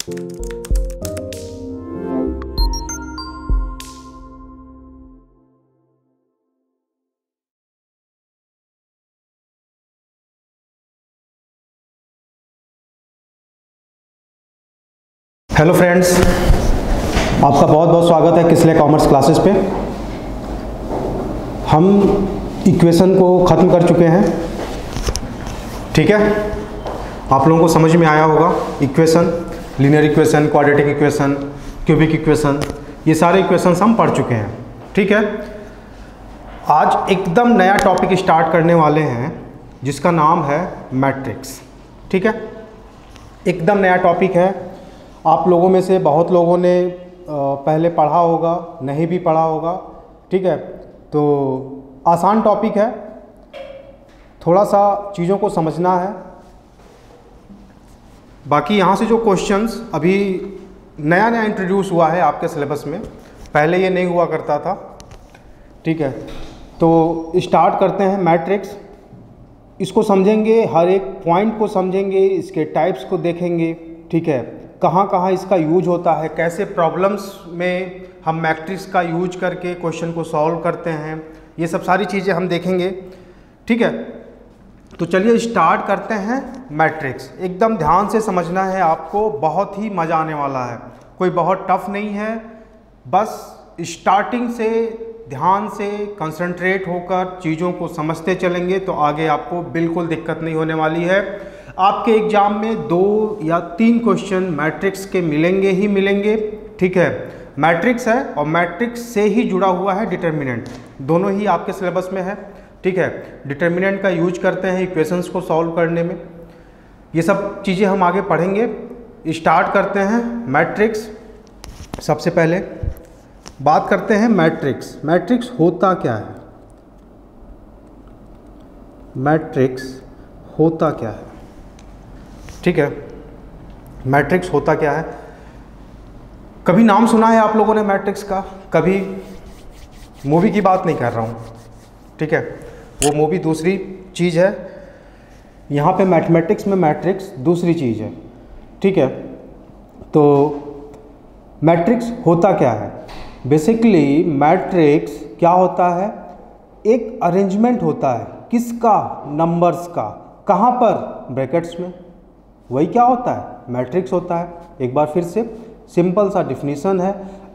Hello friends, आपका बहुत बहुत स्वागत है किसले कॉमर्स क्लासेस पे। हम इक्वेशन को ख़त्म कर चुके हैं, ठीक है। आप लोगों को समझ में आया होगा equation, linear equation, quadratic equation, cubic equation, ये सारे इक्वेशंस हम पढ़ चुके हैं, ठीक है। आज एकदम नया टॉपिक स्टार्ट करने वाले हैं जिसका नाम है मैट्रिक्स, ठीक है। एकदम नया टॉपिक है। आप लोगों में से बहुत लोगों ने पहले पढ़ा होगा, नहीं भी पढ़ा होगा, ठीक है। तो आसान टॉपिक है, थोड़ा सा चीज़ों को समझना है। बाकी यहाँ से जो क्वेश्चंस अभी नया नया इंट्रोड्यूस हुआ है आपके सिलेबस में, पहले ये नहीं हुआ करता था, ठीक है। तो स्टार्ट करते हैं मैट्रिक्स। इसको समझेंगे, हर एक पॉइंट को समझेंगे, इसके टाइप्स को देखेंगे, ठीक है। कहाँ कहाँ इसका यूज होता है, कैसे प्रॉब्लम्स में हम मैट्रिक्स का यूज करके क्वेश्चन को सॉल्व करते हैं, ये सब सारी चीज़ें हम देखेंगे, ठीक है। तो चलिए स्टार्ट करते हैं मैट्रिक्स। एकदम ध्यान से समझना है आपको, बहुत ही मज़ा आने वाला है, कोई बहुत टफ नहीं है। बस स्टार्टिंग से ध्यान से कंसंट्रेट होकर चीज़ों को समझते चलेंगे तो आगे आपको बिल्कुल दिक्कत नहीं होने वाली है। आपके एग्जाम में 2 या 3 क्वेश्चन मैट्रिक्स के मिलेंगे ही मिलेंगे, ठीक है। मैट्रिक्स है और मैट्रिक्स से ही जुड़ा हुआ है डिटर्मिनेंट, दोनों ही आपके सिलेबस में है, ठीक है। डिटर्मिनेंट का यूज करते हैं इक्वेशंस को सॉल्व करने में। ये सब चीज़ें हम आगे पढ़ेंगे। स्टार्ट करते हैं मैट्रिक्स। सबसे पहले बात करते हैं मैट्रिक्स। मैट्रिक्स होता क्या है? मैट्रिक्स होता क्या है, ठीक है। मैट्रिक्स होता क्या है? कभी नाम सुना है आप लोगों ने मैट्रिक्स का? कभी? मूवी की बात नहीं कर रहा हूँ, ठीक है, वो मूवी दूसरी चीज़ है। यहाँ पे मैथमेटिक्स में मैट्रिक्स दूसरी चीज़ है, ठीक है। तो मैट्रिक्स होता क्या है? बेसिकली मैट्रिक्स क्या होता है? एक अरेंजमेंट होता है। किसका? नंबर्स का। कहाँ पर? ब्रैकेट्स में। वही क्या होता है? मैट्रिक्स होता है। एक बार फिर से सिंपल सा डिफिनीशन है,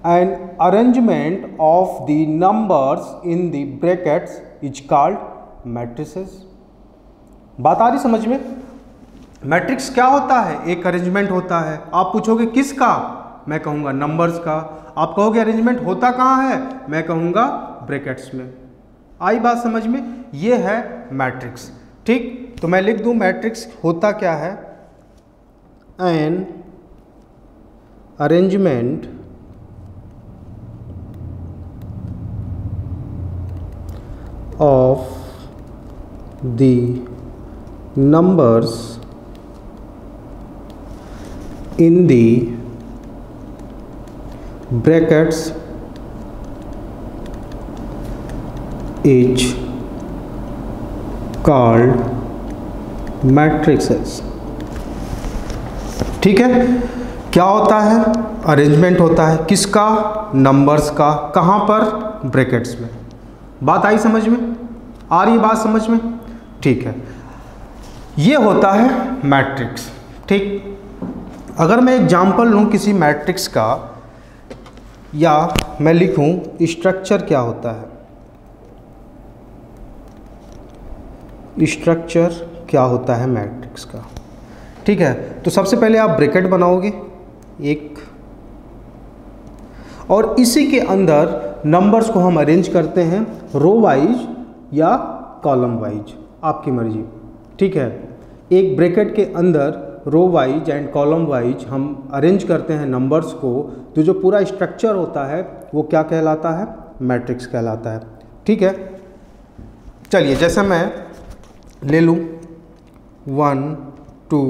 an arrangement of the numbers in the brackets is called matrices. बात आ रही समझ में? मैट्रिक्स क्या होता है? एक अरेंजमेंट होता है। आप पूछोगे किसका? मैं कहूँगा नंबर्स का। आप कहोगे अरेंजमेंट होता कहाँ है? मैं कहूँगा ब्रैकेट्स में। आई बात समझ में? ये है मैट्रिक्स, ठीक। तो मैं लिख दूँ मैट्रिक्स होता क्या है? An arrangement of the numbers in the brackets is called matrices, ठीक है। क्या होता है? अरेंजमेंट होता है। किसका? नंबर्स का। कहाँ पर? ब्रैकेट्स में। बात आई समझ में? आ रही बात समझ में? ठीक है, ये होता है मैट्रिक्स, ठीक। अगर मैं एग्जाम्पल लूँ किसी मैट्रिक्स का, या मैं लिखूँ स्ट्रक्चर क्या होता है, स्ट्रक्चर क्या होता है मैट्रिक्स का, ठीक है। तो सबसे पहले आप ब्रैकेट बनाओगे एक, और इसी के अंदर नंबर्स को हम अरेंज करते हैं रो वाइज या कॉलम वाइज, आपकी मर्जी, ठीक है। एक ब्रैकेट के अंदर row wise and column wise हम अरेंज करते हैं नंबर्स को, तो जो पूरा स्ट्रक्चर होता है वो क्या कहलाता है? मैट्रिक्स कहलाता है, ठीक है। चलिए जैसे मैं ले लूँ 1 2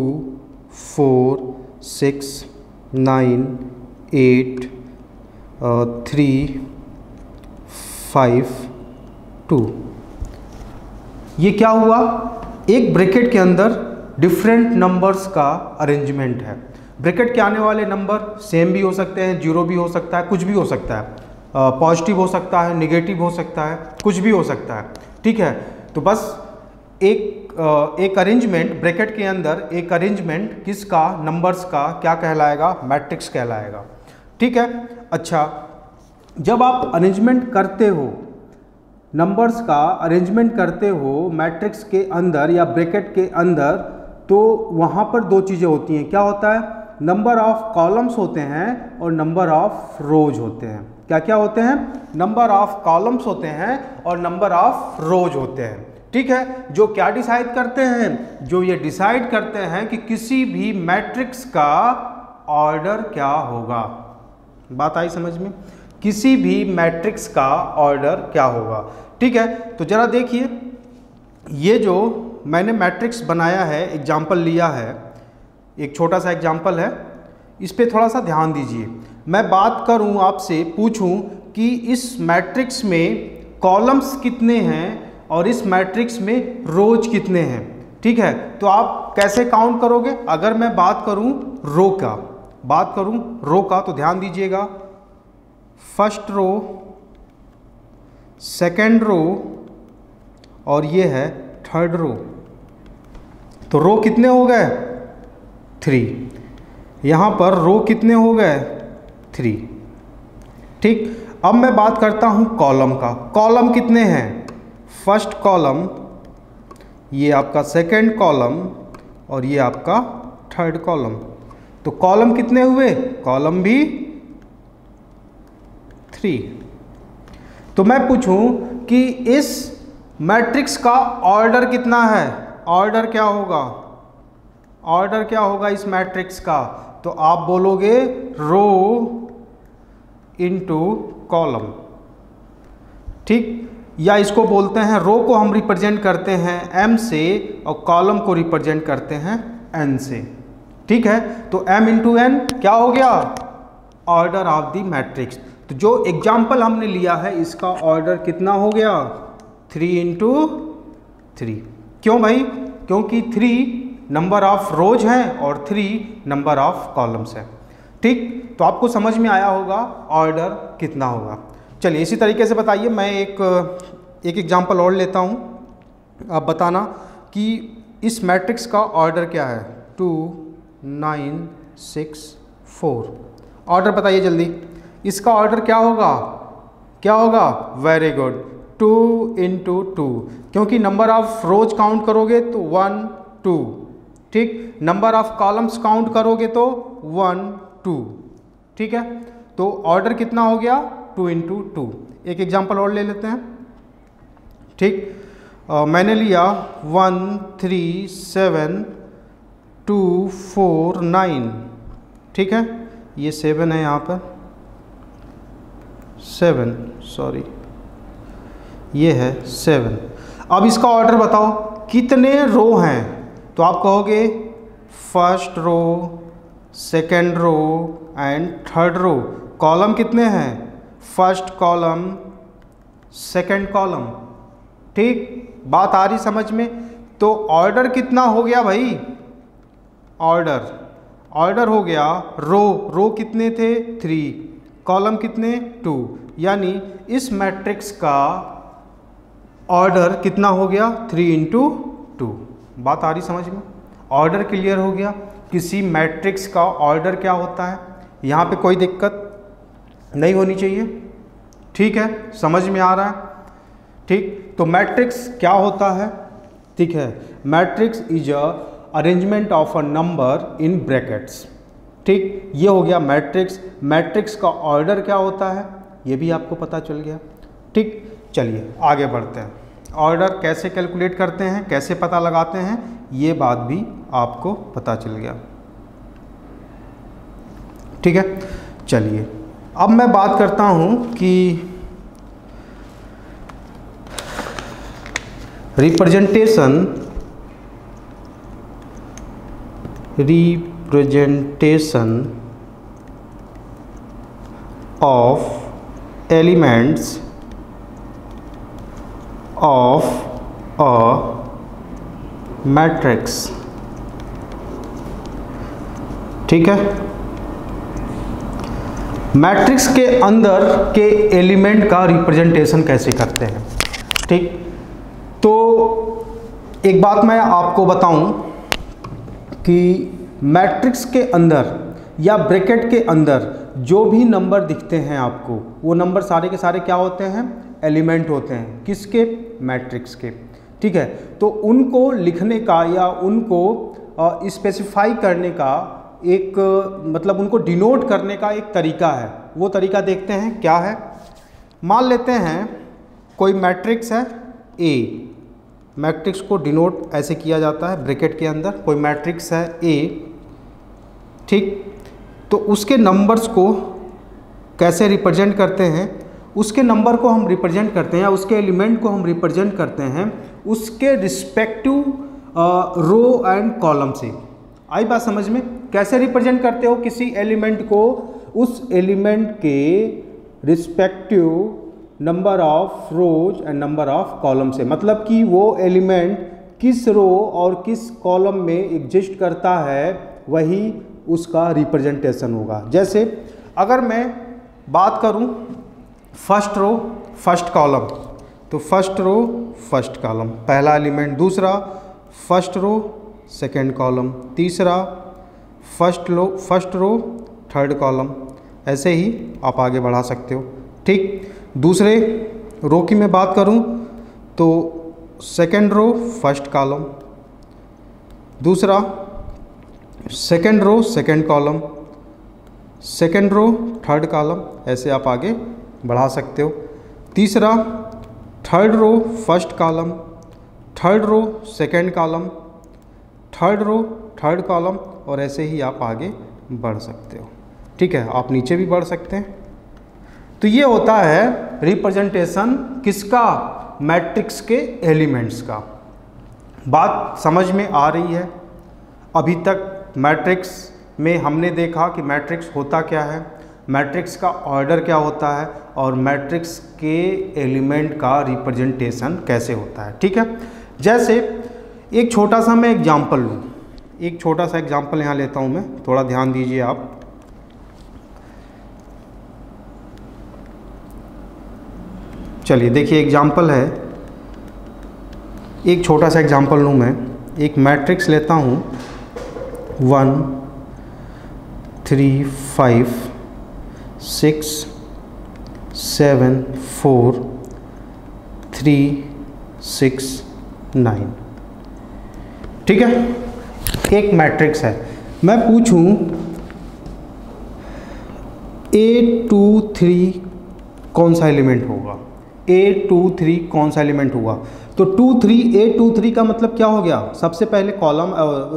4 6 9 8 3 5 2, ये क्या हुआ? एक ब्रैकेट के अंदर डिफरेंट नंबर्स का अरेंजमेंट है। ब्रैकेट के आने वाले नंबर सेम भी हो सकते हैं, जीरो भी हो सकता है, कुछ भी हो सकता है, पॉजिटिव हो सकता है, निगेटिव हो सकता है, कुछ भी हो सकता है, ठीक है। तो बस एक अरेंजमेंट ब्रैकेट के अंदर, एक अरेंजमेंट किसका, नंबर्स का क्या कहलाएगा, मैट्रिक्स कहलाएगा, ठीक है। अच्छा, जब आप अरेंजमेंट करते हो, नंबर्स का अरेंजमेंट करते हो मैट्रिक्स के अंदर या ब्रैकेट के अंदर, तो वहाँ पर दो चीज़ें होती हैं। क्या होता है, नंबर ऑफ कॉलम्स होते हैं और नंबर ऑफ रोज होते हैं। क्या क्या होते हैं, नंबर ऑफ कॉलम्स होते हैं और नंबर ऑफ रोज होते हैं, ठीक है। जो क्या डिसाइड करते हैं, जो ये डिसाइड करते हैं कि किसी भी मैट्रिक्स का ऑर्डर क्या होगा। बात आई समझ में, किसी भी मैट्रिक्स का ऑर्डर क्या होगा, ठीक है। तो जरा देखिए, ये जो मैंने मैट्रिक्स बनाया है, एग्जाम्पल लिया है, एक छोटा सा एग्जाम्पल है, इस पे थोड़ा सा ध्यान दीजिए। मैं बात करूं आपसे, पूछूं कि इस मैट्रिक्स में कॉलम्स कितने हैं और इस मैट्रिक्स में रोज कितने हैं, ठीक है। तो आप कैसे काउंट करोगे। अगर मैं बात करूं रो का, तो ध्यान दीजिएगा, फर्स्ट रो, सेकेंड रो और ये है थर्ड रो। तो रो कितने हो गए, 3। यहाँ पर रो कितने हो गए, 3, ठीक। अब मैं बात करता हूँ कॉलम का। कॉलम कितने हैं, फर्स्ट कॉलम, ये आपका सेकेंड कॉलम और ये आपका थर्ड कॉलम। तो कॉलम कितने हुए, कॉलम भी 3। तो मैं पूछूं कि इस मैट्रिक्स का ऑर्डर कितना है, ऑर्डर क्या होगा, ऑर्डर क्या होगा इस मैट्रिक्स का। तो आप बोलोगे रो इनटू कॉलम, ठीक। या इसको बोलते हैं, रो को हम रिप्रेजेंट करते हैं m से और कॉलम को रिप्रेजेंट करते हैं n से, ठीक है। तो m इंटू n क्या हो गया, ऑर्डर ऑफ द मैट्रिक्स। तो जो एग्जाम्पल हमने लिया है इसका ऑर्डर कितना हो गया, 3 इंटू 3। क्यों भाई, क्योंकि 3 नंबर ऑफ रोज हैं और 3 नंबर ऑफ कॉलम्स हैं, ठीक। तो आपको समझ में आया होगा ऑर्डर कितना होगा। चलिए इसी तरीके से बताइए, मैं एक एग्जांपल और लेता हूँ, आप बताना कि इस मैट्रिक्स का ऑर्डर क्या है, 2 9 6 4। ऑर्डर बताइए जल्दी, इसका ऑर्डर क्या होगा, क्या होगा, वेरी गुड, 2 इंटू 2, क्योंकि नंबर ऑफ रोज काउंट करोगे तो 1 2, ठीक। नंबर ऑफ कॉलम्स काउंट करोगे तो 1 2, ठीक है। तो ऑर्डर कितना हो गया, 2 इंटू 2। एक एग्जाम्पल और ले लेते हैं, ठीक। मैंने लिया 1 3 7 2 4 9, ठीक है। ये 7 है, यहाँ पर 7, सॉरी ये है 7। अब इसका ऑर्डर बताओ कितने रो हैं। तो आप कहोगे first row, second row and third row. Column कितने हैं, फर्स्ट कॉलम, सेकेंड कॉलम, ठीक। बात आ रही समझ में। तो ऑर्डर कितना हो गया भाई, ऑर्डर हो गया, रो कितने थे, 3, कॉलम कितने, 2, यानी इस मैट्रिक्स का ऑर्डर कितना हो गया, 3 इंटू 2। बात आ रही समझ में, ऑर्डर क्लियर हो गया। किसी मैट्रिक्स का ऑर्डर क्या होता है, यहाँ पे कोई दिक्कत नहीं होनी चाहिए, ठीक है, समझ में आ रहा है, ठीक। तो मैट्रिक्स क्या होता है, ठीक है। Matrix is a arrangement of a number in brackets, ठीक। ये हो गया मैट्रिक्स। मैट्रिक्स का ऑर्डर क्या होता है ये भी आपको पता चल गया, ठीक। चलिए आगे बढ़ते हैं। ऑर्डर कैसे कैलकुलेट करते हैं, कैसे पता लगाते हैं, ये बात भी आपको पता चल गया, ठीक है। चलिए अब मैं बात करता हूं कि representation of elements of a matrix, ठीक है। मैट्रिक्स के अंदर के एलिमेंट का रिप्रेजेंटेशन कैसे करते हैं, ठीक। तो एक बात मैं आपको बताऊं कि मैट्रिक्स के अंदर या ब्रैकेट के अंदर जो भी नंबर दिखते हैं आपको, वो नंबर सारे के सारे क्या होते हैं, एलिमेंट होते हैं। किसके, मैट्रिक्स के, ठीक है। तो उनको लिखने का या उनको स्पेसिफाई करने का एक मतलब उनको डिनोट करने का एक तरीका है। वो तरीका देखते हैं क्या है। मान लेते हैं कोई मैट्रिक्स है ए, मैट्रिक्स को डिनोट ऐसे किया जाता है ब्रैकेट के अंदर। कोई मैट्रिक्स है ए, ठीक। तो उसके नंबर्स को कैसे रिप्रेजेंट करते हैं, उसके नंबर को हम रिप्रेजेंट करते हैं या उसके एलिमेंट को हम रिप्रेजेंट करते हैं उसके रिस्पेक्टिव रो एंड कॉलम से। आई बात समझ में। कैसे रिप्रेजेंट करते हो किसी एलिमेंट को, उस एलिमेंट के respective number of rose and number of column से। मतलब कि वो एलिमेंट किस रो और किस कॉलम में एग्जिस्ट करता है, वही उसका रिप्रेजेंटेशन होगा। जैसे अगर मैं बात करूं फर्स्ट रो फर्स्ट कॉलम, तो फर्स्ट रो फर्स्ट कॉलम पहला एलिमेंट, दूसरा फर्स्ट रो सेकंड कॉलम, तीसरा फर्स्ट रो थर्ड कॉलम, ऐसे ही आप आगे बढ़ा सकते हो, ठीक। दूसरे रो की मैं बात करूं तो सेकंड रो फर्स्ट कॉलम, दूसरा second row second column, second row third column, ऐसे आप आगे बढ़ा सकते हो। तीसरा third row first column, third row second column, third row third column, और ऐसे ही आप आगे बढ़ सकते हो, ठीक है। आप नीचे भी बढ़ सकते हैं। तो ये होता है रिप्रेजेंटेशन किसका, मैट्रिक्स के एलिमेंट्स का। बात समझ में आ रही है। अभी तक मैट्रिक्स में हमने देखा कि मैट्रिक्स होता क्या है, मैट्रिक्स का ऑर्डर क्या होता है, और मैट्रिक्स के एलिमेंट का रिप्रेजेंटेशन कैसे होता है, ठीक है। जैसे एक छोटा सा मैं एग्जांपल लूँ, एक छोटा सा एग्जांपल यहाँ लेता हूँ मैं, थोड़ा ध्यान दीजिए आप। चलिए देखिए एग्जांपल है, एक छोटा सा एग्जांपल लूँ मैं। एक मैट्रिक्स लेता हूँ 1 3 5 6 7 4 3 6 9, ठीक है। एक मैट्रिक्स है। मैं पूछूं A23 कौन सा एलिमेंट होगा, A23 कौन सा एलिमेंट होगा। तो A23 का मतलब क्या हो गया, सबसे पहले कॉलम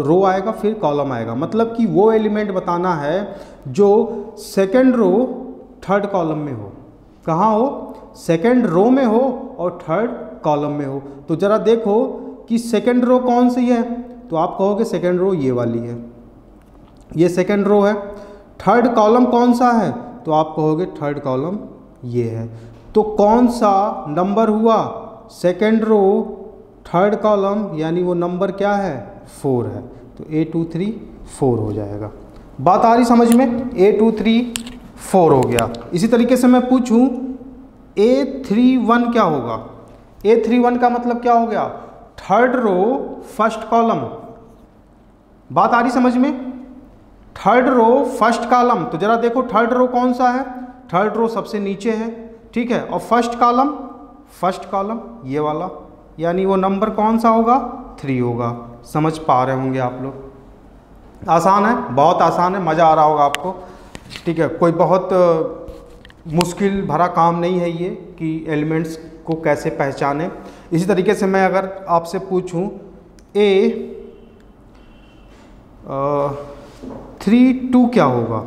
रो आएगा फिर कॉलम आएगा। मतलब कि वो एलिमेंट बताना है जो सेकंड रो थर्ड कॉलम में हो। कहाँ हो, सेकंड रो में हो और थर्ड कॉलम में हो। तो ज़रा देखो कि सेकंड रो कौन सी है, तो आप कहोगे सेकंड रो ये वाली है, ये सेकंड रो है। थर्ड कॉलम कौन सा है, तो आप कहोगे थर्ड कॉलम ये है। तो कौन सा नंबर हुआ, सेकंड रो थर्ड कॉलम, यानी वो नंबर क्या है, 4 है। तो A23 4 हो जाएगा। बात आ रही समझ में, A23 4 हो गया। इसी तरीके से मैं पूछूं A31 क्या होगा। A31 का मतलब क्या हो गया, थर्ड रो फर्स्ट कॉलम। बात आ रही समझ में, थर्ड रो फर्स्ट कॉलम। तो जरा देखो थर्ड रो कौन सा है, थर्ड रो सबसे नीचे है, ठीक है। और फर्स्ट कॉलम ये वाला, यानी वो नंबर कौन सा होगा, 3 होगा। समझ पा रहे होंगे आप लोग। आसान है, बहुत आसान है, मज़ा आ रहा होगा आपको, ठीक है। कोई बहुत मुश्किल भरा काम नहीं है ये कि एलिमेंट्स को कैसे पहचाने। इसी तरीके से मैं अगर आपसे पूछूं A32 क्या होगा,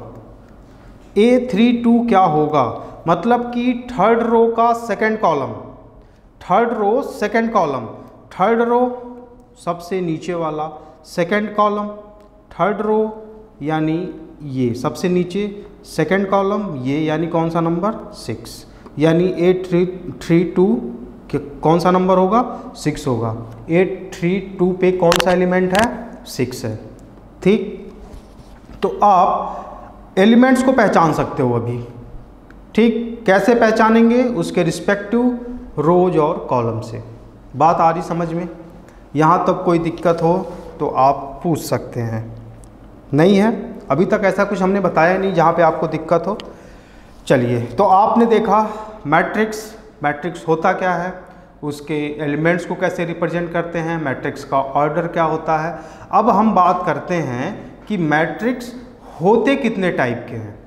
A32 क्या होगा, मतलब कि थर्ड रो का second column, third row second column, third row सबसे नीचे वाला, सेकंड कॉलम थर्ड रो यानी ये सबसे नीचे, सेकंड कॉलम ये यानी कौन सा नंबर, 6, यानी 832 कौन सा नंबर होगा, 6 होगा। 832 पे कौन सा एलिमेंट है, 6 है, ठीक। तो आप एलिमेंट्स को पहचान सकते हो अभी। ठीक, कैसे पहचानेंगे? उसके रिस्पेक्टिव रोज और कॉलम से। बात आ रही समझ में? यहाँ तक कोई दिक्कत हो तो आप पूछ सकते हैं। नहीं है अभी तक ऐसा कुछ हमने बताया नहीं जहाँ पे आपको दिक्कत हो। चलिए, तो आपने देखा मैट्रिक्स होता क्या है, उसके एलिमेंट्स को कैसे रिप्रेजेंट करते हैं, मैट्रिक्स का ऑर्डर क्या होता है। अब हम बात करते हैं कि मैट्रिक्स होते कितने टाइप के हैं।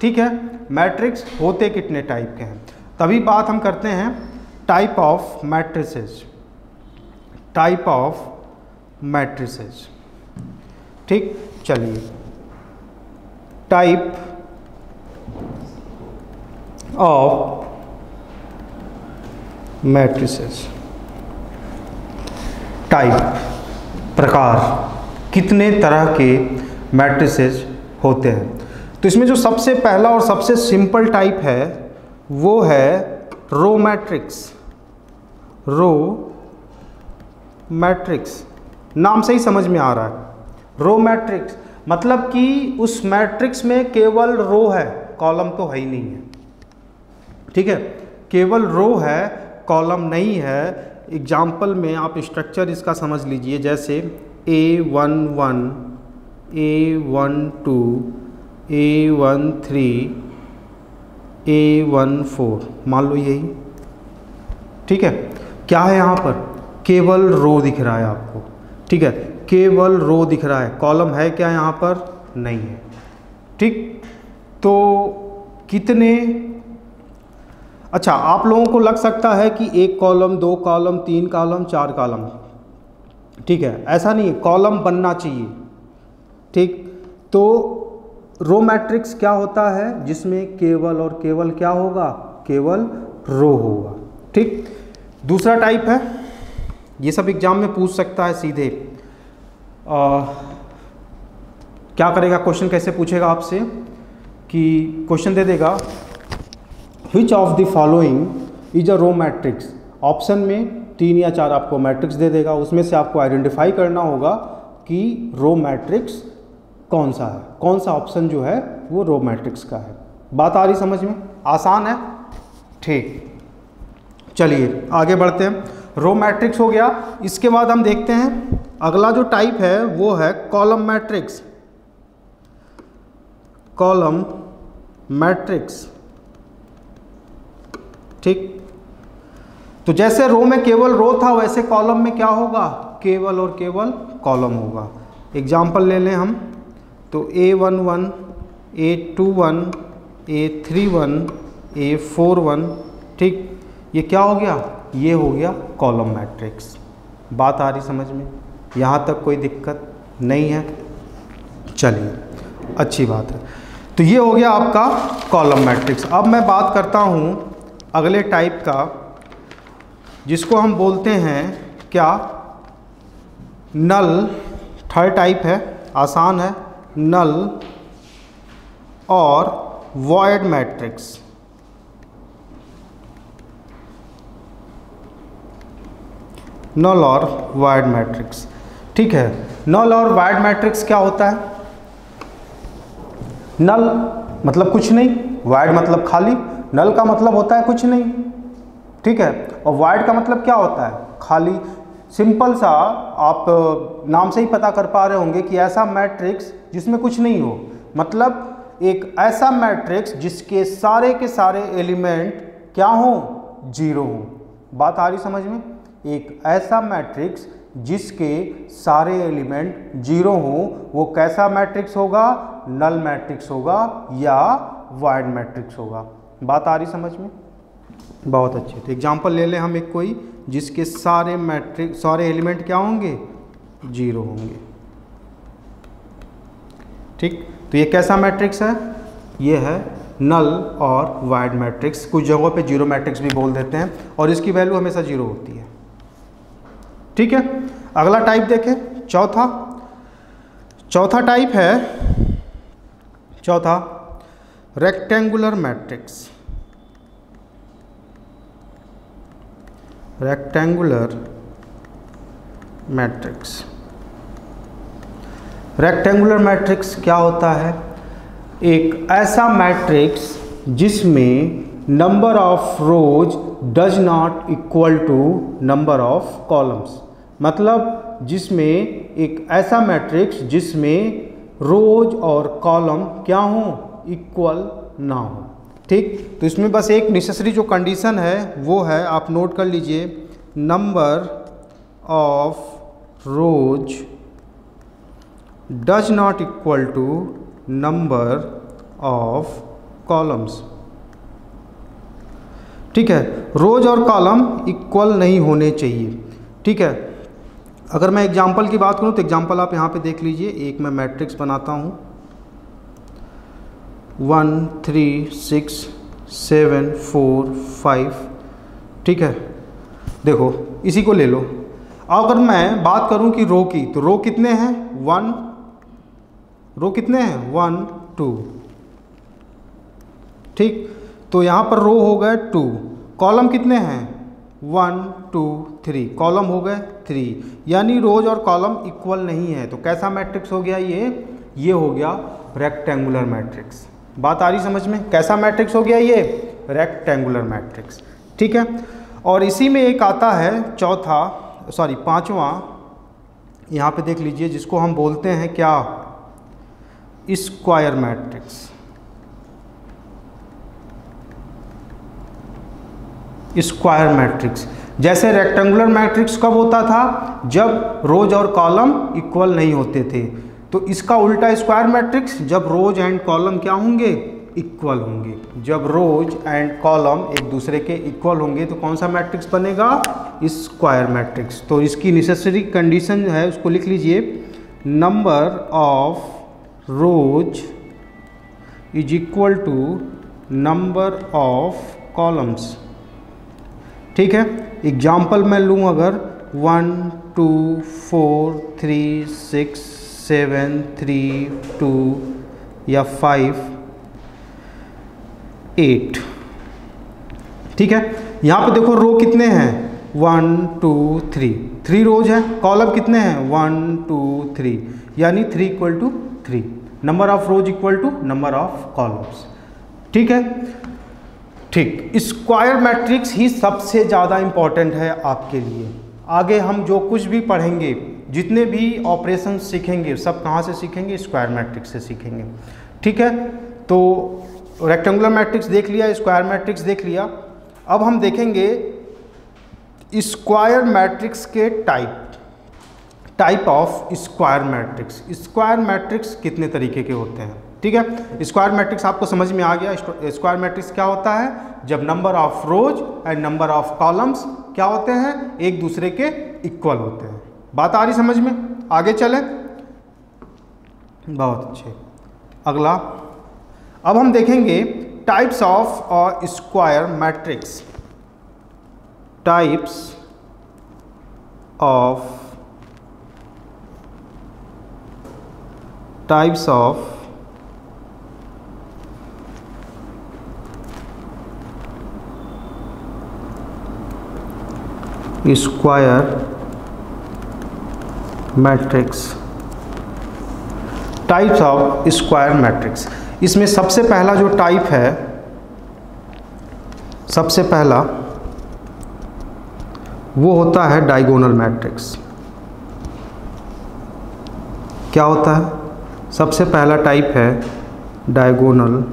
ठीक है, मैट्रिक्स होते कितने टाइप के हैं, तभी बात हम करते हैं टाइप ऑफ मैट्रिसेस। ठीक, चलिए, टाइप ऑफ मैट्रिसेस। टाइप, प्रकार, कितने तरह के मैट्रिसेस होते हैं। तो इसमें जो सबसे पहला और सबसे सिंपल टाइप है वो है रो मैट्रिक्स। नाम से ही समझ में आ रहा है। रो मैट्रिक्स मतलब कि उस मैट्रिक्स में केवल रो है, कॉलम तो है ही नहीं है। ठीक है, केवल रो है, कॉलम नहीं है। एग्जाम्पल में आप स्ट्रक्चर इसका समझ लीजिए, जैसे A11, A12, A13, A14, मान लो यही। ठीक है, क्या है यहाँ पर? केवल रो दिख रहा है आपको। ठीक है, केवल रो दिख रहा है, कॉलम है क्या यहाँ पर? नहीं है। ठीक, तो कितने, अच्छा आप लोगों को लग सकता है कि 1 कॉलम, 2 कॉलम, 3 कॉलम, 4 कॉलम। ठीक है, ऐसा नहीं है, कॉलम बनना चाहिए। ठीक, तो रो मैट्रिक्स क्या होता है? जिसमें केवल और केवल क्या होगा? केवल रो होगा। ठीक, दूसरा टाइप है, ये सब एग्जाम में पूछ सकता है सीधे। क्या करेगा, क्वेश्चन कैसे पूछेगा आपसे कि क्वेश्चन दे देगा which of the following is a row matrix. Option में 3 या 4 आपको मैट्रिक्स दे देगा, उसमें से आपको आइडेंटिफाई करना होगा कि रो मैट्रिक्स कौन सा है, कौन सा ऑप्शन जो है वो रो मैट्रिक्स का है। बात आ रही समझ में? आसान है। ठीक, चलिए आगे बढ़ते हैं। रो मैट्रिक्स हो गया। इसके बाद हम देखते हैं अगला जो टाइप है वो है कॉलम मैट्रिक्स। ठीक, तो जैसे रो में केवल रो था वैसे कॉलम में क्या होगा? केवल और केवल कॉलम होगा। एग्जाम्पल ले लें हम, तो A11, A21, A31, A41। ठीक, ये क्या हो गया? ये हो गया कॉलम मैट्रिक्स। बात आ रही समझ में? यहाँ तक कोई दिक्कत नहीं है? चलिए, अच्छी बात है। तो ये हो गया आपका कॉलम मैट्रिक्स। अब मैं बात करता हूँ अगले टाइप का, जिसको हम बोलते हैं क्या? नल। थर्ड टाइप है, आसान है, नल और वॉइड मैट्रिक्स। नल और वॉइड मैट्रिक्स। ठीक है, नल और वॉइड मैट्रिक्स क्या होता है? नल मतलब कुछ नहीं, वॉइड मतलब खाली। नल का मतलब होता है कुछ नहीं। ठीक है, और वॉइड का मतलब क्या होता है? खाली। सिंपल सा, आप नाम से ही पता कर पा रहे होंगे कि ऐसा मैट्रिक्स जिसमें कुछ नहीं हो, मतलब एक ऐसा मैट्रिक्स जिसके सारे के सारे एलिमेंट क्या हो? 0 हो। बात आ रही समझ में? एक ऐसा मैट्रिक्स जिसके सारे एलिमेंट 0 हो, वो कैसा मैट्रिक्स होगा? नल मैट्रिक्स होगा या वॉइड मैट्रिक्स होगा। बात आ रही समझ में? बहुत अच्छे। तो एग्जांपल ले लें हम एक कोई, जिसके सारे एलिमेंट क्या होंगे? 0 होंगे। ठीक, तो ये कैसा मैट्रिक्स है? ये है नल और वॉइड मैट्रिक्स। कुछ जगहों पे 0 मैट्रिक्स भी बोल देते हैं, और इसकी वैल्यू हमेशा 0 होती है। ठीक है, अगला टाइप देखें, चौथा टाइप है, रेक्टेंगुलर मैट्रिक्स। रेक्टेंगुलर मैट्रिक्स क्या होता है? एक ऐसा मैट्रिक्स जिसमें number of rows does not equal to number of columns, मतलब जिसमें एक ऐसा मैट्रिक्स जिसमें रोज और कॉलम क्या हो, इक्वल ना हो। ठीक, तो इसमें बस एक नेसेसरी जो कंडीशन है वो है, आप नोट कर लीजिए, number of rows does not equal to number of columns. ठीक है, रोज और कॉलम इक्वल नहीं होने चाहिए। ठीक है, अगर मैं एग्जाम्पल की बात करूं तो एग्जाम्पल आप यहाँ पे देख लीजिए। एक मैं मैट्रिक्स बनाता हूँ 1 3 6 7 4 5। ठीक है, देखो इसी को ले लो। अगर मैं बात करूं कि रो की, तो रो कितने हैं? 1, रो कितने हैं? 1 2। ठीक, तो यहाँ पर रो हो गए 2, कॉलम कितने हैं? 1 2 3, कॉलम हो गए 3, यानी रोज और कॉलम इक्वल नहीं है। तो कैसा मैट्रिक्स हो गया ये हो गया रेक्टेंगुलर मैट्रिक्स। बात आ रही समझ में? कैसा मैट्रिक्स हो गया ये? Rectangular matrix. ठीक है, और इसी में एक आता है पांचवा, यहाँ पे देख लीजिए, जिसको हम बोलते हैं क्या? Square matrix. स्क्वायर मैट्रिक्स जैसे रेक्टेंगुलर मैट्रिक्स कब होता था? जब रोज और कॉलम इक्वल नहीं होते थे। तो इसका उल्टा स्क्वायर मैट्रिक्स, जब रोज एंड कॉलम क्या होंगे? इक्वल होंगे। जब रोज एंड कॉलम एक दूसरे के इक्वल होंगे तो कौन सा मैट्रिक्स बनेगा? Square matrix. तो इसकी नेसेसरी कंडीशन है, उसको लिख लीजिए, number of rows is equal to number of columns. ठीक है, एग्जाम्पल मैं लूँ अगर 1 2 4 3 6 7 3 2 या 5 8। ठीक है, यहाँ पे देखो रो कितने हैं? 1 2 3 रोज है, कॉलम कितने हैं? 1 2 3, यानी 3 equal to 3, number of rows equal to number of columns. ठीक है, ठीक, स्क्वायर मैट्रिक्स ही सबसे ज़्यादा इम्पॉर्टेंट है आपके लिए। आगे हम जो कुछ भी पढ़ेंगे, जितने भी ऑपरेशन सीखेंगे, सब कहाँ से सीखेंगे? स्क्वायर मैट्रिक्स से सीखेंगे। ठीक है, तो रेक्टेंगुलर मैट्रिक्स देख लिया, स्क्वायर मैट्रिक्स देख लिया। अब हम देखेंगे स्क्वायर मैट्रिक्स के type of square matrix. Square matrix कितने तरीके के होते हैं? ठीक है, स्क्वायर मैट्रिक्स आपको समझ में आ गया। स्क्वायर मैट्रिक्स क्या होता है? जब number of rose and number of columns क्या होते हैं? एक दूसरे के इक्वल होते हैं। बात आ रही समझ में? आगे चलें, बहुत अच्छे। अगला, अब हम देखेंगे types of square matrix. Types of square matrix. Types of square matrix, इसमें सबसे पहला जो टाइप है, सबसे पहला वो होता है डायगोनल मैट्रिक्स। क्या होता है? सबसे पहला टाइप है डायगोनल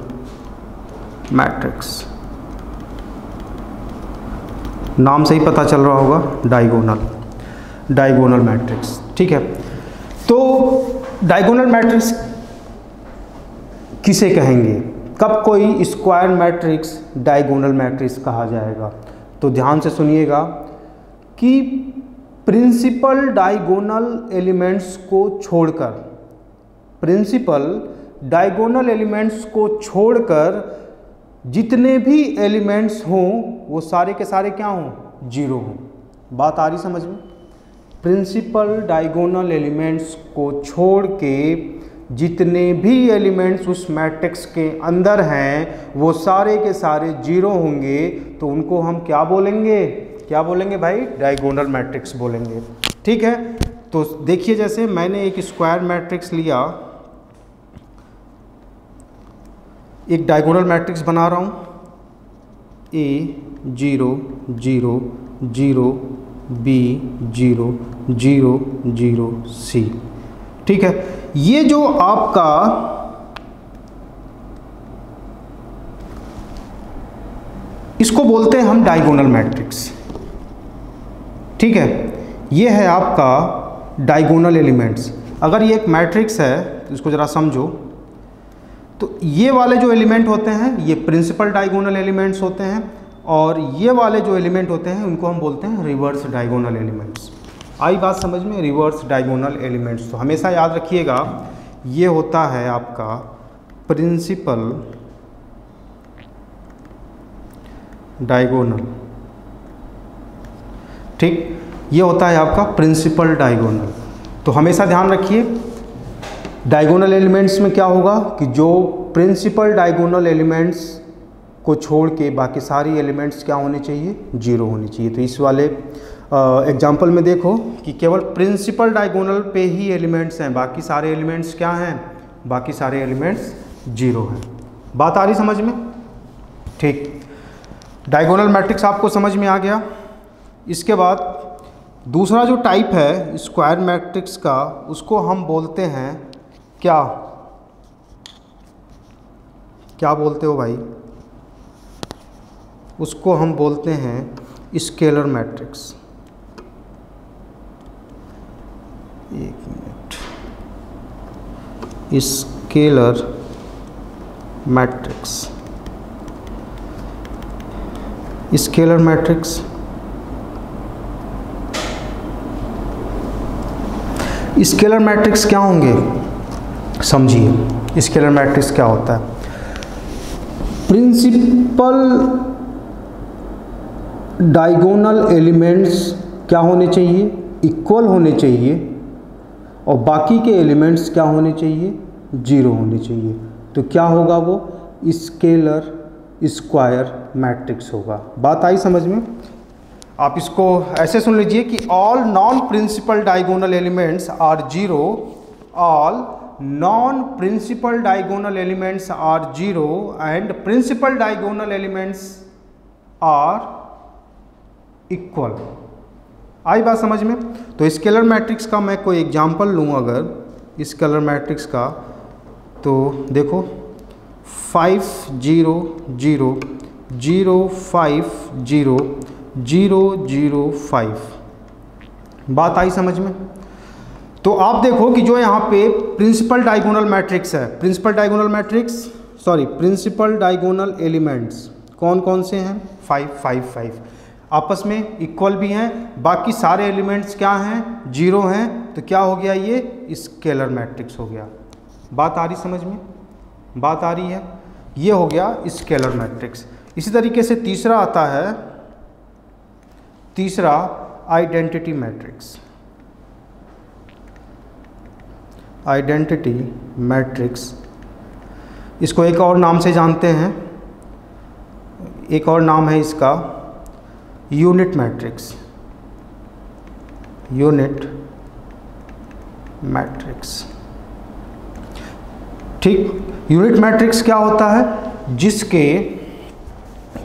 मैट्रिक्स। नाम से ही पता चल रहा होगा, डायगोनल मैट्रिक्स। ठीक है, तो डायगोनल मैट्रिक्स किसे कहेंगे? कब कोई स्क्वायर मैट्रिक्स डायगोनल मैट्रिक्स कहा जाएगा? तो ध्यान से सुनिएगा कि प्रिंसिपल डायगोनल एलिमेंट्स को छोड़कर जितने भी एलिमेंट्स हों वो सारे के सारे क्या हों? जीरो हों। बात आ रही समझ में? प्रिंसिपल डायगोनल एलिमेंट्स को छोड़ के जितने भी एलिमेंट्स उस मैट्रिक्स के अंदर हैं वो सारे के सारे जीरो होंगे, तो उनको हम क्या बोलेंगे? क्या बोलेंगे भाई? डायगोनल मैट्रिक्स बोलेंगे। ठीक है, तो देखिए जैसे मैंने एक स्क्वायर मैट्रिक्स लिया, एक डायगोनल मैट्रिक्स बना रहा हूँ, A 0 0 0 B 0 0 0 C, ठीक है। ये जो आपका इसको बोलते हैं हम डायगोनल मैट्रिक्स, ठीक है। ये है आपका डायगोनल एलिमेंट्स। अगर ये एक मैट्रिक्स है तो इसको ज़रा समझो, तो ये वाले जो एलिमेंट होते हैं ये प्रिंसिपल डायगोनल एलिमेंट्स होते हैं, और ये वाले जो एलिमेंट होते हैं उनको हम बोलते हैं रिवर्स डायगोनल एलिमेंट्स। आई बात समझ में? Reverse diagonal elements. तो हमेशा याद रखिएगा ये होता है आपका प्रिंसिपल डायगोनल, ठीक, ये होता है आपका प्रिंसिपल डायगोनल। तो हमेशा ध्यान रखिए डायगोनल एलिमेंट्स में क्या होगा कि जो प्रिंसिपल डायगोनल एलिमेंट्स को छोड़ के बाकी सारी एलिमेंट्स क्या होने चाहिए? जीरो होनी चाहिए। तो इस वाले एग्जांपल में देखो कि केवल प्रिंसिपल डायगोनल पे ही एलिमेंट्स हैं, बाकी सारे एलिमेंट्स क्या हैं? बाकी सारे एलिमेंट्स जीरो हैं। बात आ रही समझ में? ठीक, डायगोनल मैट्रिक्स आपको समझ में आ गया। इसके बाद दूसरा जो टाइप है स्क्वायर मैट्रिक्स का, उसको हम बोलते हैं क्या? क्या बोलते हो भाई? उसको हम बोलते हैं स्केलर मैट्रिक्स। एक minute, scalar matrix. Scalar matrix scalar matrix क्या होंगे समझिए। स्केलर मैट्रिक्स क्या होता है? प्रिंसिपल डायगोनल एलिमेंट्स क्या होने चाहिए? इक्वल होने चाहिए, और बाकी के एलिमेंट्स क्या होने चाहिए? जीरो होने चाहिए। तो क्या होगा वो? स्केलर स्क्वायर मैट्रिक्स होगा। बात आई समझ में? आप इसको ऐसे सुन लीजिए कि all non principal diagonal elements are zero, all non principal diagonal elements are zero and principal diagonal elements are equal. आई बात समझ में? तो स्केलर मैट्रिक्स का मैं कोई एग्जांपल लूँ अगर स्केलर मैट्रिक्स का, तो देखो 5 0 0 0 5 0 0 0 5। बात आई समझ में? तो आप देखो कि जो यहाँ पे प्रिंसिपल डायगोनल मैट्रिक्स है, प्रिंसिपल डायगोनल एलिमेंट्स कौन कौन से हैं? 5 5 5, आपस में इक्वल भी हैं, बाकी सारे एलिमेंट्स क्या हैं? जीरो हैं। तो क्या हो गया? ये स्केलर मैट्रिक्स हो गया। बात आ रही समझ में? बात आ रही है? ये हो गया स्केलर मैट्रिक्स। इसी तरीके से तीसरा आता है, तीसरा आइडेंटिटी मैट्रिक्स। आइडेंटिटी मैट्रिक्स, इसको एक और नाम से जानते हैं, एक और नाम है इसका यूनिट मैट्रिक्स। यूनिट मैट्रिक्स, ठीक। यूनिट मैट्रिक्स क्या होता है?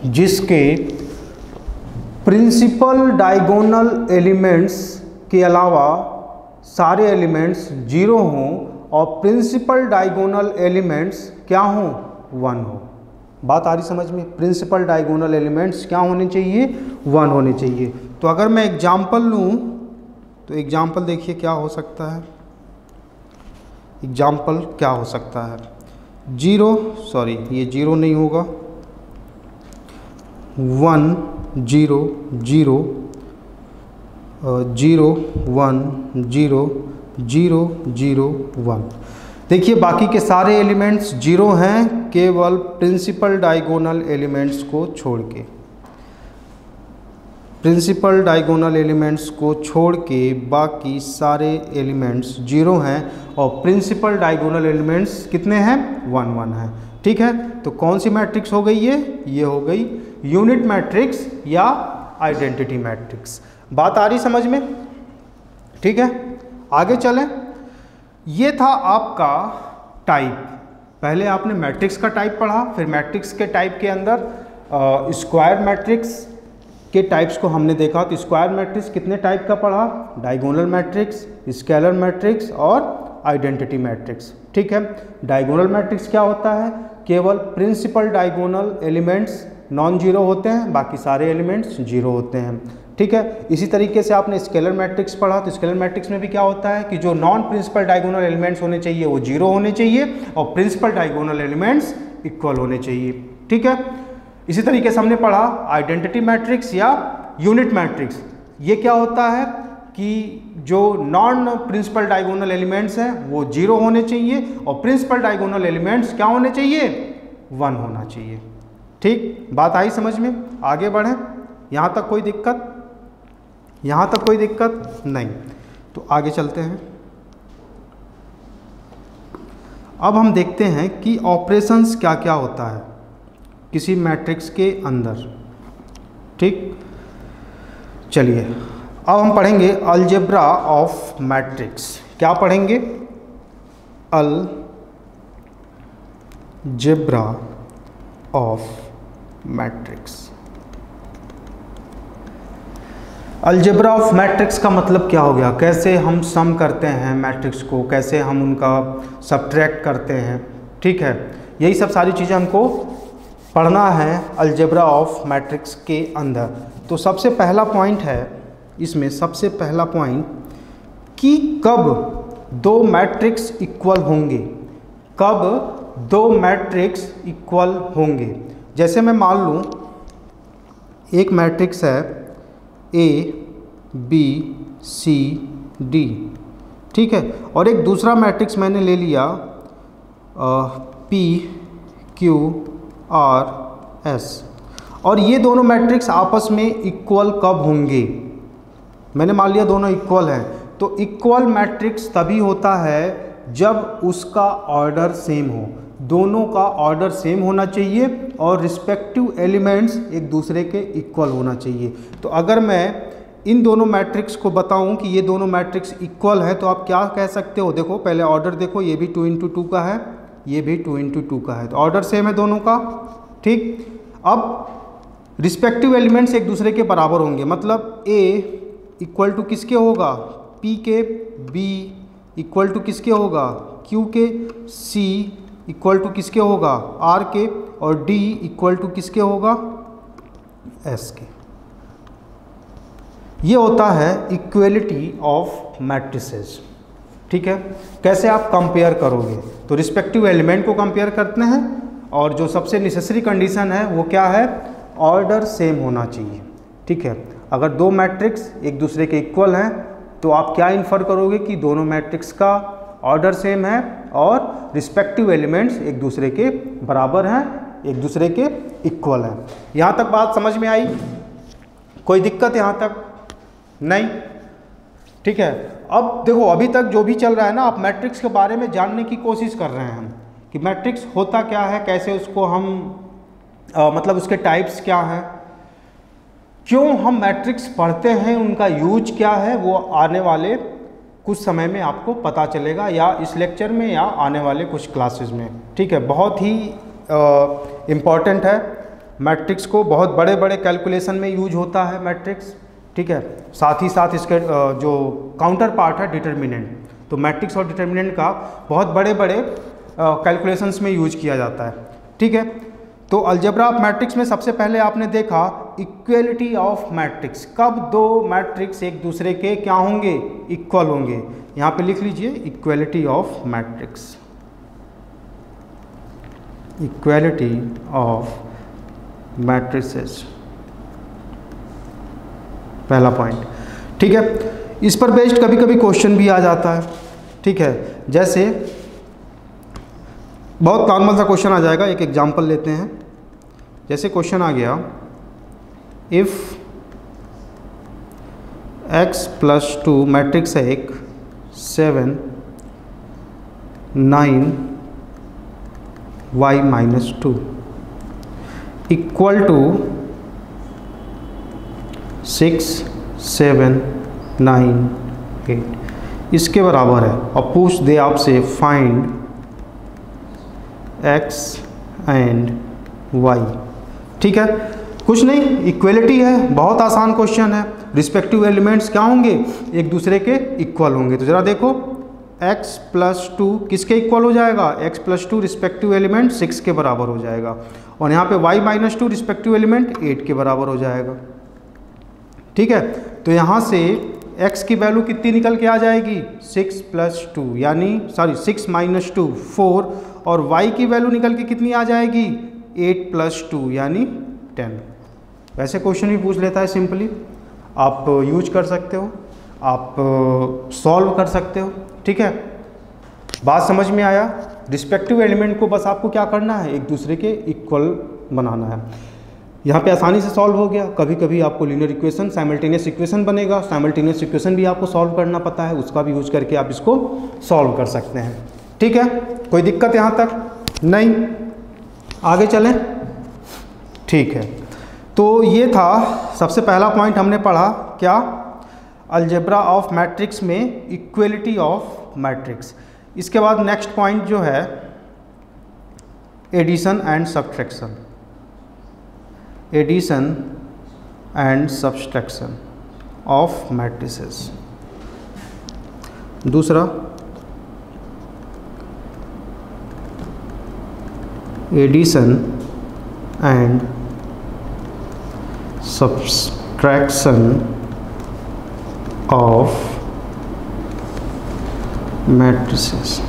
जिसके प्रिंसिपल डायगोनल एलिमेंट्स के अलावा सारे एलिमेंट्स जीरो हों और प्रिंसिपल डायगोनल एलिमेंट्स क्या हों? 1 हो। बात आ रही समझ में? प्रिंसिपल डायगोनल एलिमेंट्स क्या होने चाहिए? 1 होने चाहिए। तो अगर मैं एग्जांपल लूँ तो एग्जांपल देखिए क्या हो सकता है। एग्जांपल क्या हो सकता है? ये जीरो नहीं होगा, 1 0 0 0 1 0 0 0 1। देखिए बाकी के सारे एलिमेंट्स जीरो हैं, केवल प्रिंसिपल डायगोनल एलिमेंट्स को छोड़ के। प्रिंसिपल डायगोनल एलिमेंट्स को छोड़ के बाकी सारे एलिमेंट्स जीरो हैं, और प्रिंसिपल डायगोनल एलिमेंट्स कितने हैं? 1 1 हैं। ठीक है, तो कौन सी मैट्रिक्स हो गई ये हो गई यूनिट मैट्रिक्स या आइडेंटिटी मैट्रिक्स। बात आ रही समझ में? ठीक है, आगे चलें। ये था आपका टाइप। पहले आपने मैट्रिक्स का टाइप पढ़ा, फिर मैट्रिक्स के टाइप के अंदर स्क्वायर मैट्रिक्स के टाइप्स को हमने देखा। तो स्क्वायर मैट्रिक्स कितने टाइप का पढ़ा? डायगोनल मैट्रिक्स, स्केलर मैट्रिक्स और आइडेंटिटी मैट्रिक्स। ठीक है, डायगोनल मैट्रिक्स क्या होता है? केवल principal diagonal elements non zero होते हैं, बाकी सारे एलिमेंट्स जीरो होते हैं। ठीक है, इसी तरीके से आपने स्केलर मैट्रिक्स पढ़ा। तो स्केलर मैट्रिक्स में भी क्या होता है कि जो नॉन प्रिंसिपल डायगोनल एलिमेंट्स होने चाहिए वो जीरो होने चाहिए और प्रिंसिपल डायगोनल एलिमेंट्स इक्वल होने चाहिए। ठीक है, इसी तरीके से हमने पढ़ा आइडेंटिटी मैट्रिक्स या यूनिट मैट्रिक्स। ये क्या होता है कि जो नॉन प्रिंसिपल डायगोनल एलिमेंट्स हैं वो जीरो होने चाहिए और प्रिंसिपल डायगोनल एलिमेंट्स क्या होने चाहिए? 1 होना चाहिए। ठीक, बात आई समझ में? आगे बढ़ें। यहाँ तक कोई दिक्कत? यहाँ तक कोई दिक्कत नहीं, तो आगे चलते हैं। अब हम देखते हैं कि ऑपरेशंस क्या क्या होता है किसी मैट्रिक्स के अंदर। ठीक, चलिए अब हम पढ़ेंगे अलजेब्रा ऑफ मैट्रिक्स। क्या पढ़ेंगे? Algebra of matrix. Algebra of matrix का मतलब क्या हो गया? कैसे हम सम करते हैं मैट्रिक्स को, कैसे हम उनका सब्ट्रैक्ट करते हैं। ठीक है, यही सब सारी चीज़ें हमको पढ़ना है अलजेब्रा ऑफ मैट्रिक्स के अंदर। तो सबसे पहला पॉइंट है इसमें, सबसे पहला पॉइंट कि कब दो मैट्रिक्स इक्वल होंगे। कब दो मैट्रिक्स इक्वल होंगे? जैसे मैं मान लूँ एक मैट्रिक्स है A B C D, ठीक है, और एक दूसरा मैट्रिक्स मैंने ले लिया P Q R S, और ये दोनों मैट्रिक्स आपस में इक्वल कब होंगे? मैंने मान लिया दोनों इक्वल हैं। तो इक्वल मैट्रिक्स तभी होता है जब उसका ऑर्डर सेम हो। दोनों का ऑर्डर सेम होना चाहिए और रिस्पेक्टिव एलिमेंट्स एक दूसरे के इक्वल होना चाहिए। तो अगर मैं इन दोनों मैट्रिक्स को बताऊं कि ये दोनों मैट्रिक्स इक्वल है तो आप क्या कह सकते हो? देखो पहले ऑर्डर देखो, ये भी 2 × 2 का है, ये भी 2 × 2 का है, तो ऑर्डर सेम है दोनों का। ठीक, अब रिस्पेक्टिव एलिमेंट्स एक दूसरे के बराबर होंगे, मतलब A इक्वल टू किसके होगा? P के, B इक्वल टू किसके होगा? Q के, C इक्वल टू किसके होगा? R के, और D इक्वल टू किसके होगा? S के। ये होता है इक्वलिटी ऑफ मैट्रिसेस। ठीक है, कैसे आप कंपेयर करोगे? तो रिस्पेक्टिव एलिमेंट को कंपेयर करते हैं और जो सबसे नेसेसरी कंडीशन है वो क्या है? ऑर्डर सेम होना चाहिए। ठीक है, अगर दो मैट्रिक्स एक दूसरे के इक्वल हैं तो आप क्या इन्फर करोगे कि दोनों मैट्रिक्स का ऑर्डर सेम है और रिस्पेक्टिव एलिमेंट्स एक दूसरे के बराबर हैं, एक दूसरे के इक्वल हैं। यहाँ तक बात समझ में आई? कोई दिक्कत यहाँ तक? नहीं। ठीक है, अब देखो अभी तक जो भी चल रहा है ना, आप मैट्रिक्स के बारे में जानने की कोशिश कर रहे हैं हम कि मैट्रिक्स होता क्या है, कैसे उसको हम मतलब उसके टाइप्स क्या हैं, क्यों हम मैट्रिक्स पढ़ते हैं, उनका यूज क्या है, वो आने वाले कुछ समय में आपको पता चलेगा, या इस लेक्चर में या आने वाले कुछ क्लासेस में। ठीक है, बहुत ही इम्पॉर्टेंट है मैट्रिक्स को, बहुत बड़े बड़े कैलकुलेशन में यूज होता है मैट्रिक्स। ठीक है, साथ ही साथ इसके जो काउंटर पार्ट है डिटर्मिनेंट, तो मैट्रिक्स और डिटर्मिनेंट का बहुत बड़े बड़े कैलकुलेशंस में यूज किया जाता है। ठीक है, तो अलजेब्रा ऑफ मैट्रिक्स में सबसे पहले आपने देखा इक्वलिटी ऑफ मैट्रिक्स। कब दो मैट्रिक्स एक दूसरे के क्या होंगे? इक्वल होंगे। यहाँ पे लिख लीजिए equality of matrix, equality of matrices, पहला पॉइंट। ठीक है, इस पर बेस्ड कभी कभी क्वेश्चन भी आ जाता है। ठीक है, जैसे बहुत नॉर्मल सा क्वेश्चन आ जाएगा, एक एग्जांपल लेते हैं। जैसे क्वेश्चन आ गया, इफ़ x + 2 मैट्रिक्स है एक 7 9 y - 2 इक्वल टू 6 7 9 8, इसके बराबर है और पूछ दे आपसे फाइंड x एंड y, ठीक है, कुछ नहीं, इक्वलिटी है, बहुत आसान क्वेश्चन है। रिस्पेक्टिव एलिमेंट्स क्या होंगे, एक दूसरे के इक्वल होंगे। तो ज़रा देखो x प्लस 2 किसके इक्वल हो जाएगा, x प्लस 2 रिस्पेक्टिव एलिमेंट 6 के बराबर हो जाएगा, और यहाँ पे y माइनस 2 रिस्पेक्टिव एलिमेंट 8 के बराबर हो जाएगा, ठीक है। तो यहाँ से x की वैल्यू कितनी निकल के आ जाएगी, 6 प्लस 2 यानी 6 माइनस 2 4, और y की वैल्यू निकल के कितनी आ जाएगी, 8 प्लस 2 यानी 10। वैसे क्वेश्चन भी पूछ लेता है सिंपली, आप यूज कर सकते हो, आप सॉल्व कर सकते हो, ठीक है। बात समझ में आया। रिस्पेक्टिव एलिमेंट को बस आपको क्या करना है, एक दूसरे के इक्वल बनाना है। यहाँ पे आसानी से सॉल्व हो गया। कभी कभी आपको लीनियर इक्वेशन, साइमल्टेनियस इक्वेशन बनेगा, साइमल्टेनियस इक्वेशन भी आपको सॉल्व करना पता है, उसका भी यूज करके आप इसको सॉल्व कर सकते हैं, ठीक है। कोई दिक्कत यहाँ तक नहीं, आगे चलें, ठीक है। तो ये था सबसे पहला पॉइंट हमने पढ़ा, क्या, अलजेब्रा ऑफ मैट्रिक्स में इक्वलिटी ऑफ मैट्रिक्स। इसके बाद नेक्स्ट पॉइंट जो है addition and subtraction, addition and subtraction of matrices. दूसरा addition and subtraction of matrices.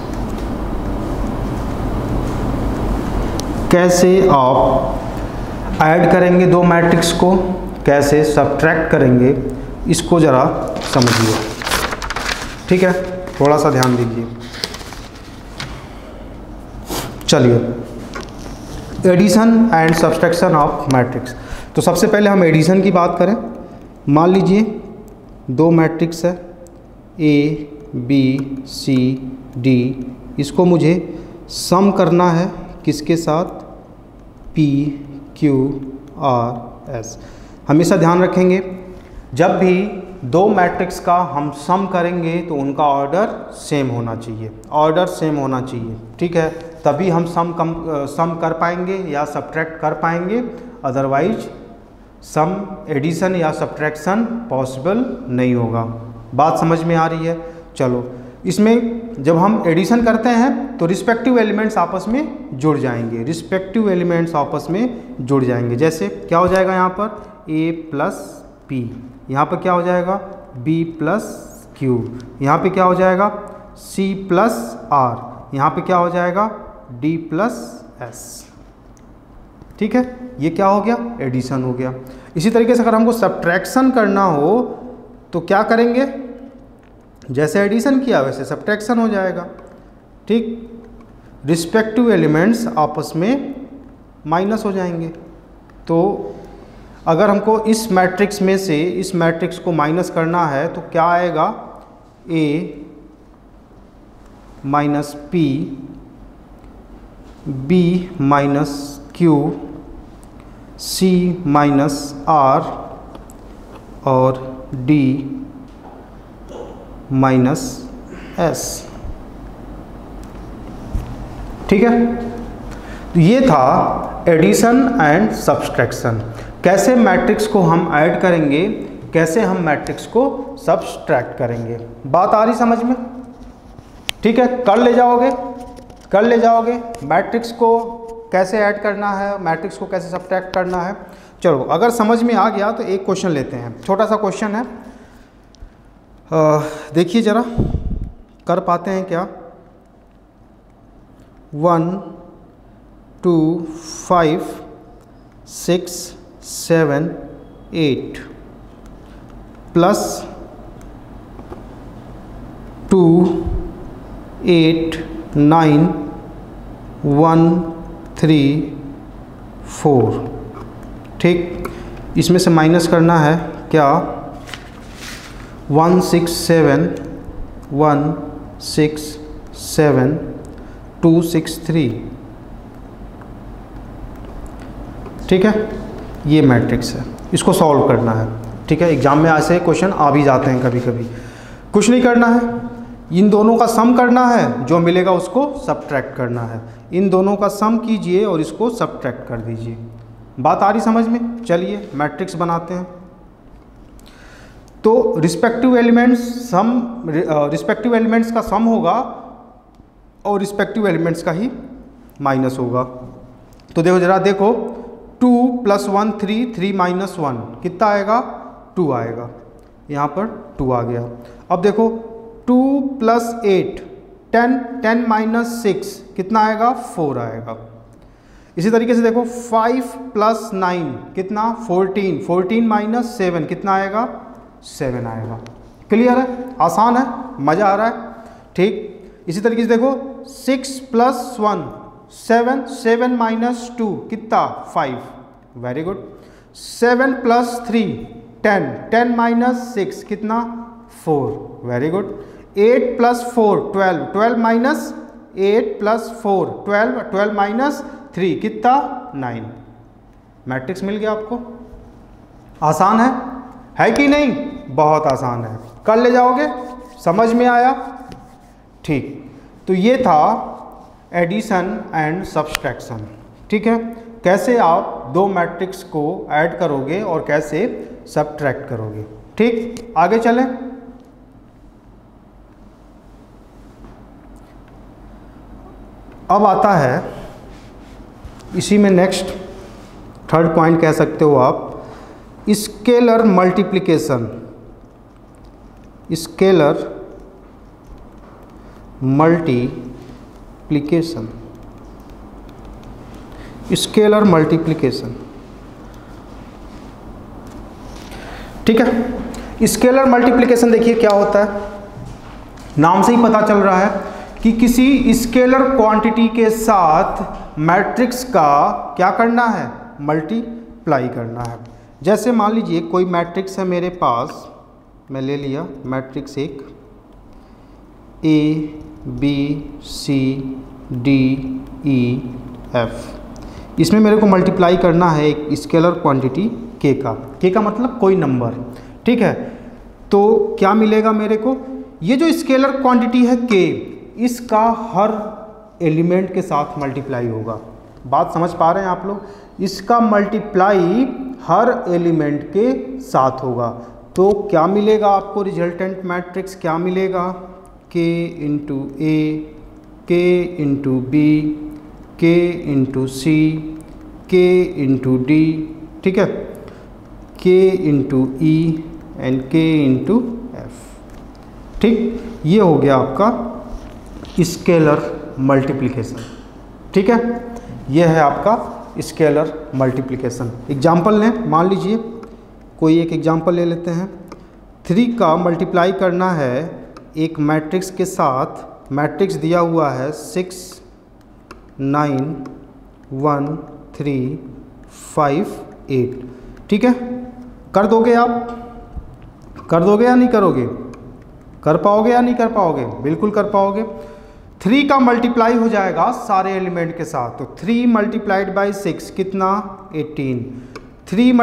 कैसे आप ऐड करेंगे दो मैट्रिक्स को, कैसे सब्ट्रैक्ट करेंगे, इसको ज़रा समझिए, ठीक है, थोड़ा सा ध्यान दीजिए। चलिए, addition and subtraction of matrix. तो सबसे पहले हम एडिशन की बात करें। मान लीजिए दो मैट्रिक्स है A B C D, इसको मुझे सम करना है किसके साथ, P Q R S। हमेशा ध्यान रखेंगे जब भी दो मैट्रिक्स का हम सम करेंगे तो उनका ऑर्डर सेम होना चाहिए, ऑर्डर सेम होना चाहिए, ठीक है, तभी हम सम कर पाएंगे या सब्ट्रैक्ट कर पाएंगे, अदरवाइज सम, एडिशन या सब्ट्रैक्शन पॉसिबल नहीं होगा। बात समझ में आ रही है। चलो, इसमें जब हम एडिशन करते हैं तो रिस्पेक्टिव एलिमेंट्स आपस में जुड़ जाएंगे, रिस्पेक्टिव एलिमेंट्स आपस में जुड़ जाएंगे। जैसे क्या हो जाएगा यहाँ पर, A प्लस P, यहाँ पर क्या हो जाएगा, B प्लस Q, यहाँ पे क्या हो जाएगा, C प्लस R, यहाँ पे क्या हो जाएगा, D प्लस S, ठीक है। ये क्या हो गया, एडिशन हो गया। इसी तरीके से अगर हमको सब्ट्रैक्शन करना हो तो क्या करेंगे, जैसे एडिशन किया वैसे सब्ट्रैक्शन हो जाएगा, ठीक। रिस्पेक्टिव एलिमेंट्स आपस में माइनस हो जाएंगे। तो अगर हमको इस मैट्रिक्स में से इस मैट्रिक्स को माइनस करना है तो क्या आएगा, A minus P, B minus Q, C minus R और D माइनस S, ठीक है। तो ये था एडिशन एंड सब्ट्रैक्शन, कैसे मैट्रिक्स को हम ऐड करेंगे, कैसे हम मैट्रिक्स को सब्ट्रैक्ट करेंगे। बात आ रही समझ में, ठीक है, कर ले जाओगे मैट्रिक्स को कैसे ऐड करना है, मैट्रिक्स को कैसे सब्ट्रैक्ट करना है। चलो, अगर समझ में आ गया तो एक क्वेश्चन लेते हैं, छोटा सा क्वेश्चन है, देखिए ज़रा कर पाते हैं क्या। 1 2 5 6 7 8 प्लस 2 8 9 1 3 4, ठीक। इसमें से माइनस करना है क्या, 1 6 7 1 6 7 2 6 3, ठीक है। ये मैट्रिक्स है, इसको सॉल्व करना है, ठीक है। एग्जाम में ऐसे क्वेश्चन आ भी जाते हैं कभी कभी। कुछ नहीं करना है, इन दोनों का सम करना है, जो मिलेगा उसको सब्ट्रैक्ट करना है। इन दोनों का सम कीजिए और इसको सब्ट्रैक्ट कर दीजिए। बात आ रही समझ में? चलिए मैट्रिक्स बनाते हैं। तो रिस्पेक्टिव एलिमेंट्स का सम होगा और रिस्पेक्टिव एलिमेंट्स का ही माइनस होगा। तो देखो जरा, देखो 2 + 1 3, 3 - 1 कितना आएगा? 2 आएगा। यहाँ पर 2 आ गया। अब देखो 2 + 8 10, 10 - 6 कितना आएगा? 4 आएगा। इसी तरीके से देखो 5 + 9 कितना? 14, 14 - 7 कितना आएगा? 7 आएगा। क्लियर है? आसान है? मज़ा आ रहा है? ठीक। इसी तरीके से देखो 6 + 1 7, 7 - 2 कितना? 5। Very good. 7 + 3 10, 10 - 6 कितना? 4। Very good. 8 + 4 12, 12 - 8 + 4 12, 12 - 3 कितना? 9। मैट्रिक्स मिल गया आपको। आसान है कि नहीं? बहुत आसान है। कर ले जाओगे? समझ में आया? ठीक। तो ये था एडिशन एंड सब्सट्रैक्शन। ठीक है, कैसे आप दो मैट्रिक्स को ऐड करोगे और कैसे सब्ट्रैक्ट करोगे। ठीक, आगे चलें। अब आता है इसी में नेक्स्ट थर्ड पॉइंट कह सकते हो आप, scalar multiplication. Scalar multiplication, scalar multiplication. ठीक है, स्केलर मल्टीप्लिकेशन देखिए क्या होता है। नाम से ही पता चल रहा है कि किसी स्केलर क्वांटिटी के साथ मैट्रिक्स का क्या करना है? मल्टीप्लाई करना है। जैसे मान लीजिए कोई मैट्रिक्स है मेरे पास, मैं ले लिया मैट्रिक्स एक A B C D E F। इसमें मेरे को मल्टीप्लाई करना है एक स्केलर क्वांटिटी K का। K का मतलब कोई नंबर। ठीक है, तो क्या मिलेगा मेरे को? ये जो स्केलर क्वांटिटी है K, इसका हर एलिमेंट के साथ मल्टीप्लाई होगा। बात समझ पा रहे हैं आप लोग? इसका मल्टीप्लाई हर एलिमेंट के साथ होगा। तो क्या मिलेगा आपको? रिजल्टेंट मैट्रिक्स क्या मिलेगा? K × A, K × B, K × C, K × D, ठीक है, K × E and K × F। ठीक, ये हो गया आपका स्केलर मल्टीप्लिकेशन। ठीक है, यह है आपका स्केलर मल्टीप्लिकेशन। एग्जाम्पल लें, मान लीजिए कोई एक एग्जाम्पल ले लेते हैं। 3 का मल्टीप्लाई करना है एक मैट्रिक्स के साथ। मैट्रिक्स दिया हुआ है 6 9 1 3 5 8। ठीक है, कर दोगे आप? कर दोगे या नहीं करोगे? कर पाओगे या नहीं कर पाओगे? बिल्कुल कर पाओगे। 3 का मल्टीप्लाई हो जाएगा सारे एलिमेंट के साथ। तो 3 × 6 कितना? 18। 3 ×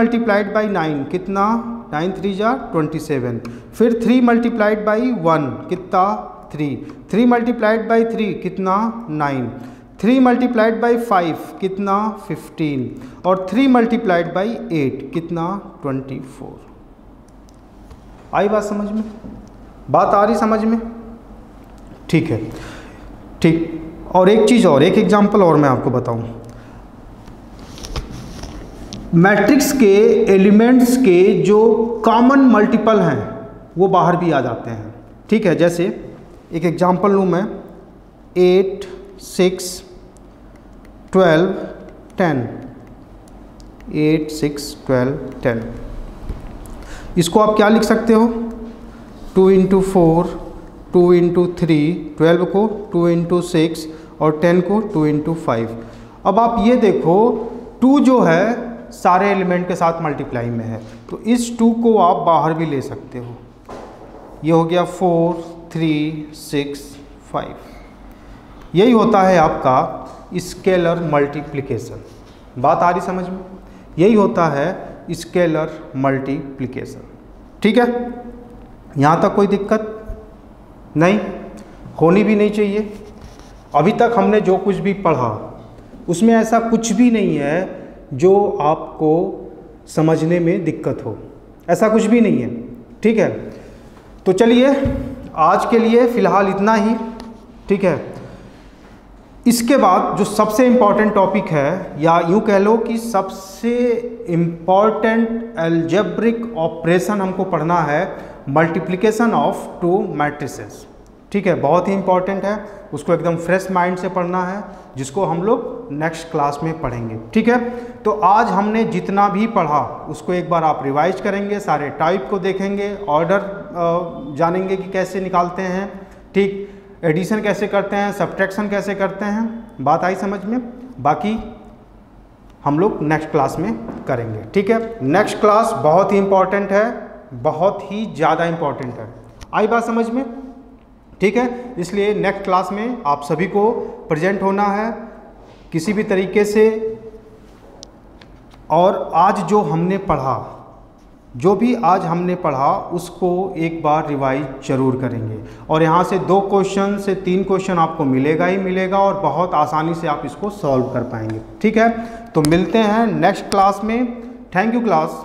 9 कितना? 9 3 जा 27। फिर 3 × 1 कितना? 3। 3 × 3 कितना? 9। 3 × 5 कितना? 15। और 3 × 8 कितना? 24। आई बात समझ में? बात आ रही समझ में? ठीक है, ठीक। और एक चीज़ और, एक एग्जांपल और मैं आपको बताऊं। मैट्रिक्स के एलिमेंट्स के जो कॉमन मल्टीपल हैं वो बाहर भी आ जाते हैं। ठीक है, जैसे एक एग्जांपल लूँ मैं, 8 6 12 10। 8 6 12 10। इसको आप क्या लिख सकते हो? 2 × 4 2 × 3, 12 को 2 × 6 और 10 को 2 × 5। अब आप ये देखो 2 जो है सारे एलिमेंट के साथ मल्टीप्लाई में है, तो इस 2 को आप बाहर भी ले सकते हो। ये हो गया 4 3 6 5। यही होता है आपका स्केलर मल्टीप्लिकेशन। बात आ रही समझ में? यही होता है स्केलर मल्टीप्लिकेशन। ठीक है, यहाँ तक कोई दिक्कत नहीं? होनी भी नहीं चाहिए। अभी तक हमने जो कुछ भी पढ़ा उसमें ऐसा कुछ भी नहीं है जो आपको समझने में दिक्कत हो, ऐसा कुछ भी नहीं है, ठीक है। तो चलिए आज के लिए फ़िलहाल इतना ही, ठीक है। इसके बाद जो सबसे इम्पॉर्टेंट टॉपिक है, या यूँ कह लो कि सबसे इम्पॉर्टेंट अलजेब्रिक ऑपरेशन हमको पढ़ना है, मल्टीप्लिकेशन ऑफ टू मैट्रिसेस, ठीक है। बहुत ही इम्पॉर्टेंट है, उसको एकदम फ्रेश माइंड से पढ़ना है, जिसको हम लोग नेक्स्ट क्लास में पढ़ेंगे, ठीक है। तो आज हमने जितना भी पढ़ा उसको एक बार आप रिवाइज करेंगे, सारे टाइप को देखेंगे, ऑर्डर जानेंगे कि कैसे निकालते हैं, ठीक, एडिशन कैसे करते हैं, सब्ट्रैक्शन कैसे करते हैं, बात आई समझ में। बाकी हम लोग नेक्स्ट क्लास में करेंगे, ठीक है। नेक्स्ट क्लास बहुत ही इम्पॉर्टेंट है, बहुत ही ज़्यादा इम्पॉर्टेंट है, आई बात समझ में, ठीक है। इसलिए नेक्स्ट क्लास में आप सभी को प्रेजेंट होना है किसी भी तरीके से। और आज जो हमने पढ़ा, जो भी आज हमने पढ़ा उसको एक बार रिवाइज जरूर करेंगे, और यहाँ से 2 क्वेश्चन से 3 क्वेश्चन आपको मिलेगा ही मिलेगा, और बहुत आसानी से आप इसको सॉल्व कर पाएंगे, ठीक है। तो मिलते हैं नेक्स्ट क्लास में। Thank you class.